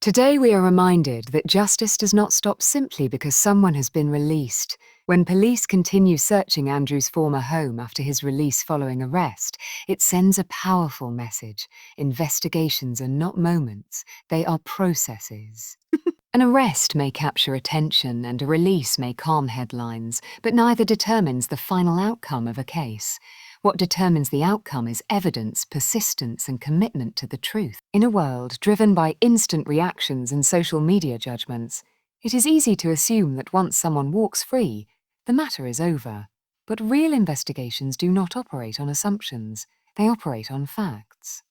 Today we are reminded that justice does not stop simply because someone has been released. When police continue searching Andrew's former home after his release following arrest, it sends a powerful message. Investigations are not moments, they are processes. An arrest may capture attention and a release may calm headlines, but neither determines the final outcome of a case. What determines the outcome is evidence, persistence, and commitment to the truth. In a world driven by instant reactions and social media judgments, it is easy to assume that once someone walks free, the matter is over. But real investigations do not operate on assumptions, they operate on facts.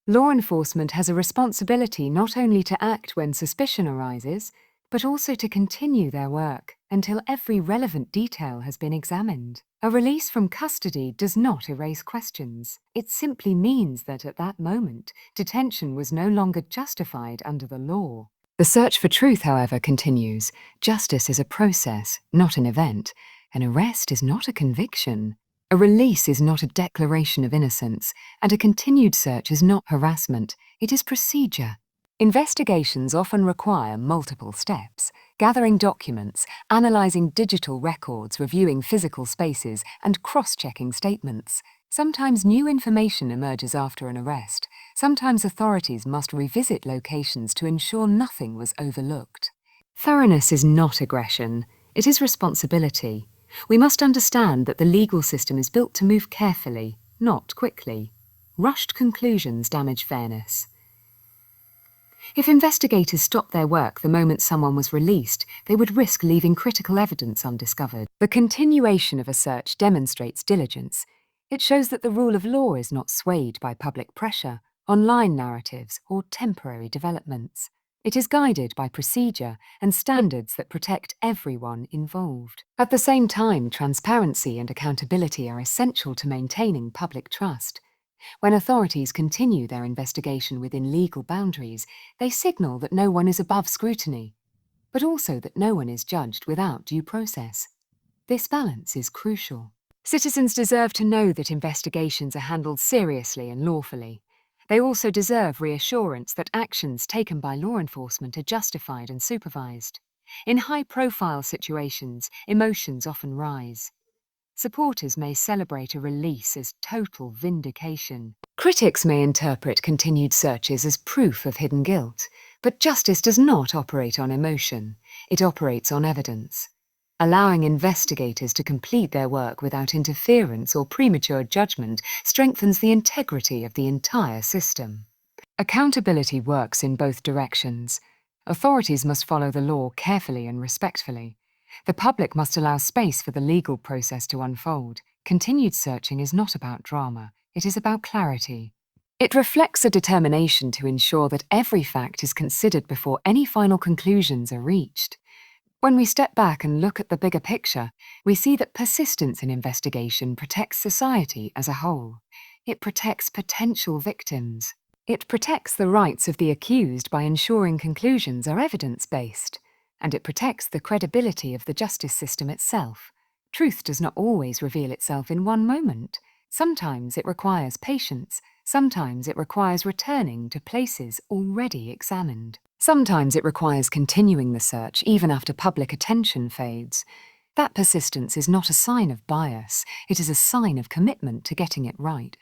Law enforcement has a responsibility not only to act when suspicion arises, but also to continue their work until every relevant detail has been examined. A release from custody does not erase questions. It simply means that at that moment, detention was no longer justified under the law. The search for truth, however, continues. Justice is a process, not an event. An arrest is not a conviction. A release is not a declaration of innocence, and a continued search is not harassment, it is procedure. Investigations often require multiple steps: gathering documents, analysing digital records, reviewing physical spaces, and cross-checking statements. Sometimes new information emerges after an arrest. Sometimes authorities must revisit locations to ensure nothing was overlooked. Thoroughness is not aggression, it is responsibility. We must understand that the legal system is built to move carefully, not quickly. Rushed conclusions damage fairness. If investigators stopped their work the moment someone was released, they would risk leaving critical evidence undiscovered. The continuation of a search demonstrates diligence. It shows that the rule of law is not swayed by public pressure, online narratives, or temporary developments. It is guided by procedure and standards that protect everyone involved. At the same time, transparency and accountability are essential to maintaining public trust. When authorities continue their investigation within legal boundaries, they signal that no one is above scrutiny, but also that no one is judged without due process. This balance is crucial. Citizens deserve to know that investigations are handled seriously and lawfully. They also deserve reassurance that actions taken by law enforcement are justified and supervised. In high-profile situations, emotions often rise. Supporters may celebrate a release as total vindication. Critics may interpret continued searches as proof of hidden guilt, but justice does not operate on emotion. It operates on evidence. Allowing investigators to complete their work without interference or premature judgment strengthens the integrity of the entire system. Accountability works in both directions. Authorities must follow the law carefully and respectfully. The public must allow space for the legal process to unfold. Continued searching is not about drama, it is about clarity. It reflects a determination to ensure that every fact is considered before any final conclusions are reached. When we step back and look at the bigger picture, we see that persistence in investigation protects society as a whole. It protects potential victims. It protects the rights of the accused by ensuring conclusions are evidence-based. And it protects the credibility of the justice system itself. Truth does not always reveal itself in one moment. Sometimes it requires patience. Sometimes it requires returning to places already examined. Sometimes it requires continuing the search even after public attention fades. That persistence is not a sign of bias, it is a sign of commitment to getting it right.